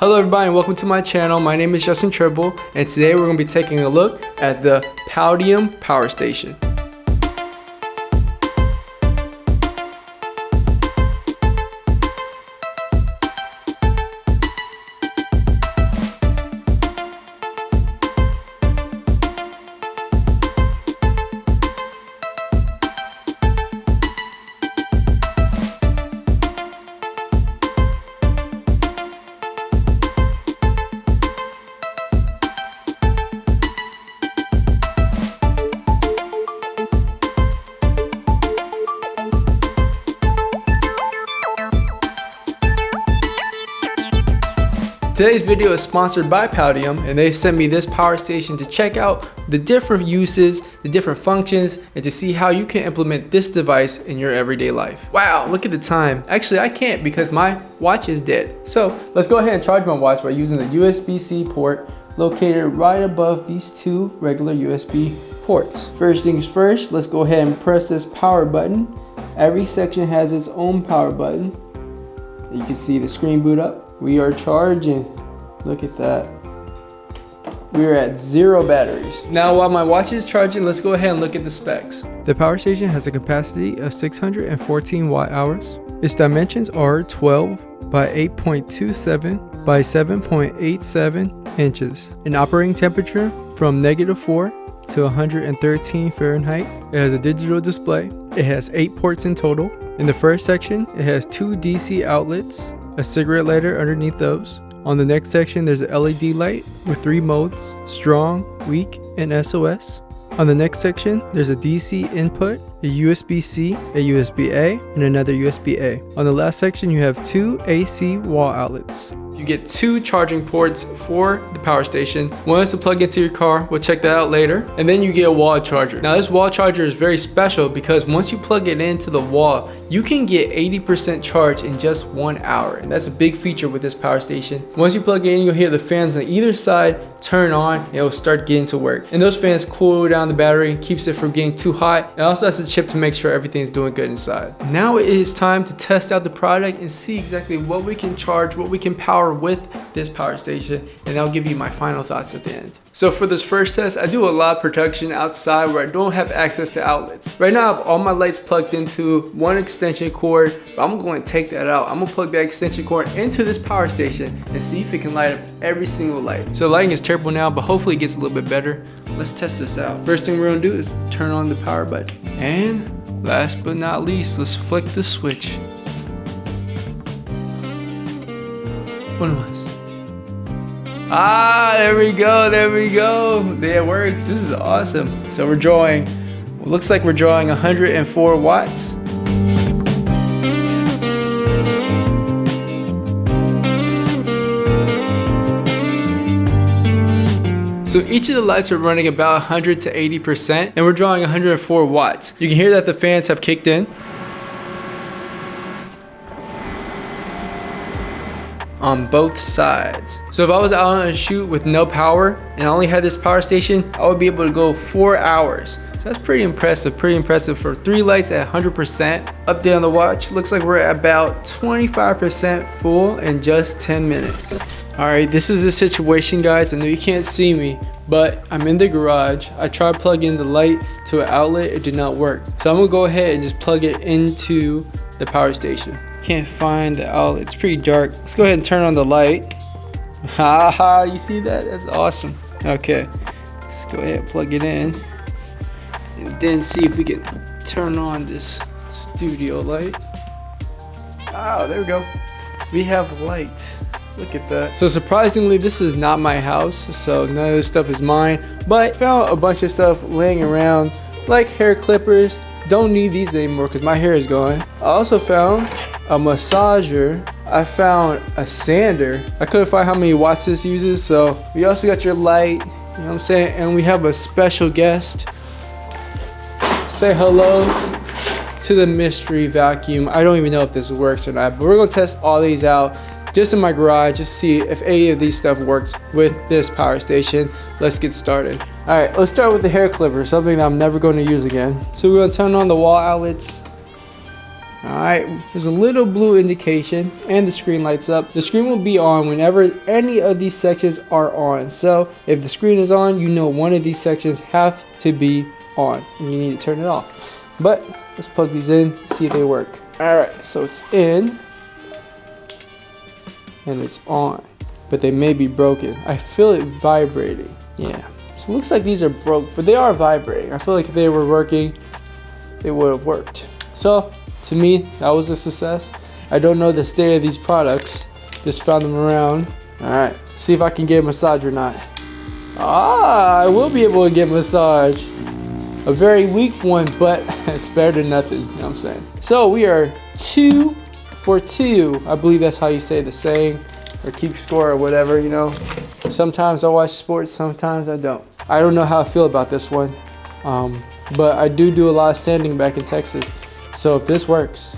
Hello everybody and welcome to my channel. My name is Justin Tribble and today we're going to be taking a look at the Powdeom power station. Today's video is sponsored by Powdeom and they sent me this power station to check out the different uses, the different functions, and to see how you can implement this device in your everyday life. Wow, look at the time. Actually, I can't because my watch is dead. So let's go ahead and charge my watch by using the USB-C port located right above these two regular USB ports. First things first, let's go ahead and press this power button. Every section has its own power button. You can see the screen boot up. We are charging. Look at that. We are at 0 batteries. Now while my watch is charging, let's go ahead and look at the specs. The power station has a capacity of 614 watt hours. Its dimensions are 12 by 8.27 by 7.87 inches. An operating temperature from -4 to 113 Fahrenheit. It has a digital display. It has 8 ports in total. In the first section, it has 2 DC outlets, a cigarette lighter underneath those. On the next section, there's an LED light with 3 modes: strong, weak, and SOS. On the next section, there's a DC input, a USB-C, a USB-A, and another USB-A. On the last section, you have 2 AC wall outlets. You get 2 charging ports for the power station. One is to plug into your car, we'll check that out later. And then you get a wall charger. Now this wall charger is very special because once you plug it into the wall, you can get 80% charge in just 1 hour. And that's a big feature with this power station. Once you plug it in, you'll hear the fans on either side turn on and it'll start getting to work. And those fans cool down the battery, keeps it from getting too hot. It also has a chip to make sure everything's doing good inside. Now it is time to test out the product and see exactly what we can charge, what we can power with this power station, and I'll give you my final thoughts at the end. So for this first test, I do a lot of production outside where I don't have access to outlets. Right now I have all my lights plugged into one extension cord, but I'm going to take that out. I'm going to plug that extension cord into this power station and see if it can light up every single light. So lighting is terrible now, but hopefully it gets a little bit better. Let's test this out. First thing we're going to do is turn on the power button. And last but not least, let's flick the switch. One was. There we go, there we go. There it works. This is awesome. So we're drawing, looks like we're drawing 104 watts. So each of the lights are running about 100 to 80% and we're drawing 104 watts. You can hear that the fans have kicked in on both sides. So if I was out on a shoot with no power and I only had this power station, I would be able to go 4 hours. So that's pretty impressive for 3 lights at 100%. Update on the watch, looks like we're at about 25% full in just 10 minutes. All right, this is the situation, guys. I know you can't see me, but I'm in the garage. I tried plugging the light to an outlet, it did not work. So I'm gonna go ahead and just plug it into the power station. Can't find the outlet, it's pretty dark. Let's go ahead and turn on the light. Haha, you see that? That's awesome. Okay, let's go ahead and plug it in. And then see if we can turn on this studio light. Oh, there we go. We have light. Look at that. So surprisingly, this is not my house, so none of this stuff is mine, but found a bunch of stuff laying around, like hair clippers. Don't need these anymore because my hair is gone. I also found a massager. I found a sander. I couldn't find how many watts this uses, so we also got your light, you know what I'm saying? And we have a special guest. Say hello to the mystery vacuum. I don't even know if this works or not, but we're gonna test all these out just in my garage, just to see if any of these stuff works with this power station. Let's get started. All right, let's start with the hair clipper, something that I'm never going to use again. So we're going to turn on the wall outlets. Alright, there's a little blue indication and the screen lights up. The screen will be on whenever any of these sections are on. So if the screen is on, you know one of these sections have to be on and you need to turn it off. But let's plug these in, see if they work. Alright, so it's in and it's on, but they may be broken. I feel it vibrating. Yeah, so it looks like these are broke, but they are vibrating. I feel like if they were working, they would have worked. So to me, that was a success. I don't know the state of these products, just found them around. Alright, see if I can get a massage or not. Ah, I will be able to get a massage. A very weak one, but it's better than nothing, you know what I'm saying? So we are 2 for 2. I believe that's how you say the saying, or keep score or whatever, you know. Sometimes I watch sports, sometimes I don't. I don't know how I feel about this one, but I do a lot of sanding back in Texas. So if this works,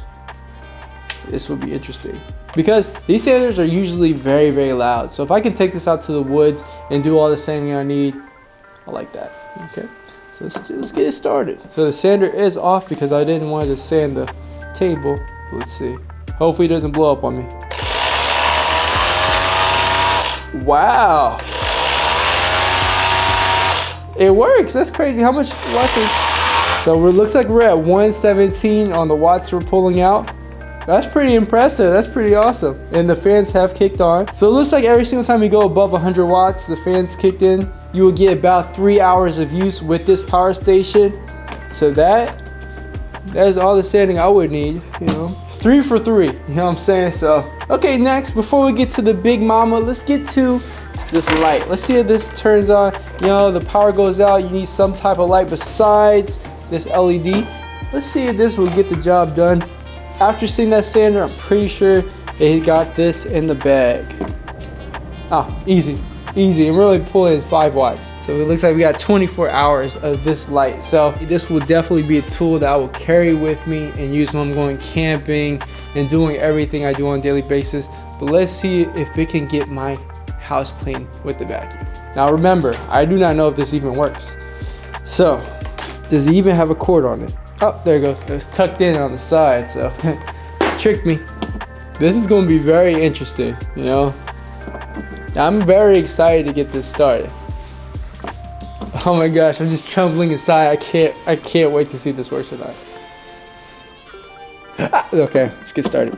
this will be interesting. Because these sanders are usually very, very loud. So if I can take this out to the woods and do all the sanding I need, I like that, okay? So let's get it started. So the sander is off because I didn't want to sand the table. Let's see. Hopefully it doesn't blow up on me. Wow. It works, that's crazy. How much watts? So it looks like we're at 117 on the watts we're pulling out. That's pretty impressive, that's pretty awesome. And the fans have kicked on. So it looks like every single time you go above 100 watts, the fans kicked in. You will get about 3 hours of use with this power station. So that is all the sanding I would need, you know. 3 for 3, you know what I'm saying? So, okay, next, before we get to the big mama, let's get to this light. Let's see if this turns on. You know, the power goes out, you need some type of light besides this LED. Let's see if this will get the job done. After seeing that sander, I'm pretty sure they got this in the bag. Ah, easy. And we're only pulling 5 watts. So it looks like we got 24 hours of this light. So this will definitely be a tool that I will carry with me and use when I'm going camping and doing everything I do on a daily basis. But let's see if it can get my house clean with the vacuum. Now remember, I do not know if this even works. So, does it even have a cord on it? Oh, there it goes. It was tucked in on the side, so tricked me. This is going to be very interesting, you know. I'm very excited to get this started. Oh my gosh, I'm just trembling inside. I can't wait to see if this works or not. Ah, okay, let's get started.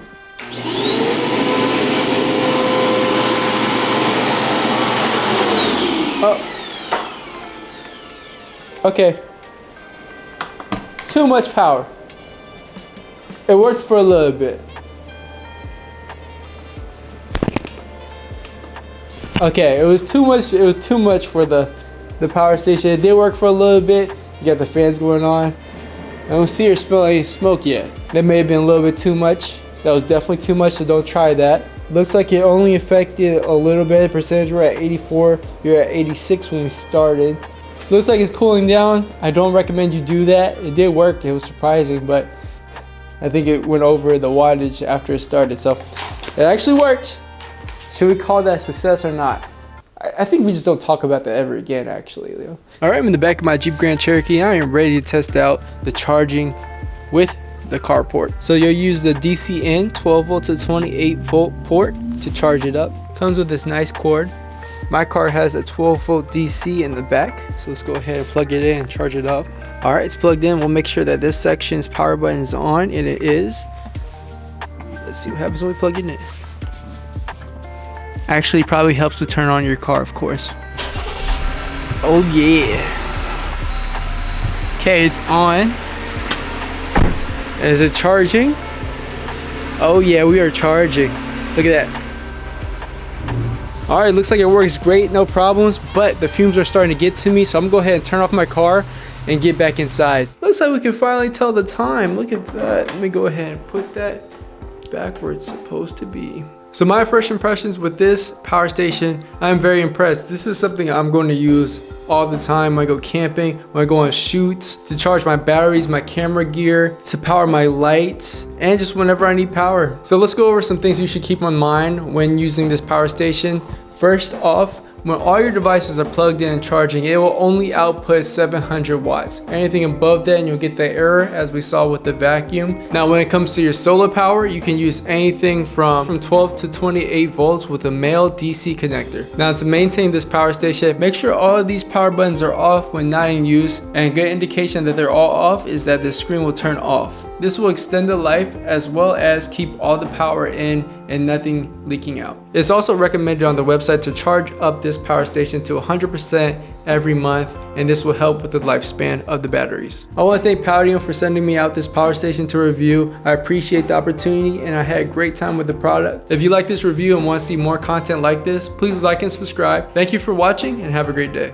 Oh. Okay. Too much power. It worked for a little bit. Okay, it was too much for the power station. It did work for a little bit. You got the fans going on. I don't see or smell any smoke yet. That may have been a little bit too much. That was definitely too much, so don't try that. Looks like it only affected a little bit of percentage. We're at 84, you're at 86 when we started. Looks like it's cooling down. I don't recommend you do that. It did work, it was surprising, but I think it went over the wattage after it started, so it actually worked. Should we call that a success or not? I think we just don't talk about that ever again, actually, Leo. All right, I'm in the back of my Jeep Grand Cherokee. I am ready to test out the charging with the Carport. So you'll use the DC in 12 volt to 28 volt port to charge it up. Comes with this nice cord. My car has a 12 volt DC in the back, so let's go ahead and plug it in and charge it up. All right, it's plugged in. We'll make sure that this section's power button is on, and it is. Let's see what happens when we plug it in. Actually, probably helps to turn on your car, of course. Oh yeah. Okay, it's on. Is it charging? Oh yeah, we are charging. Look at that. All right, looks like it works great, no problems, but the fumes are starting to get to me, so I'm gonna go ahead and turn off my car and get back inside. Looks like we can finally tell the time. Look at that. Let me go ahead and put that back where it's supposed to be. So my first impressions with this power station, I'm very impressed. This is something I'm going to use all the time when I go camping, when I go on shoots, to charge my batteries, my camera gear, to power my lights, and just whenever I need power. So let's go over some things you should keep in mind when using this power station. First off, When all your devices are plugged in and charging, it will only output 700 watts. Anything above that and you'll get the error as we saw with the vacuum. Now when it comes to your solar power, you can use anything from 12 to 28 volts with a male DC connector. Now to maintain this power station, make sure all of these power buttons are off when not in use, and a good indication that they're all off is that the screen will turn off. This will extend the life as well as keep all the power in and nothing leaking out. It's also recommended on the website to charge up this power station to 100% every month, and this will help with the lifespan of the batteries. I want to thank Powdeom for sending me out this power station to review. I appreciate the opportunity and I had a great time with the product. If you like this review and want to see more content like this, please like and subscribe. Thank you for watching and have a great day.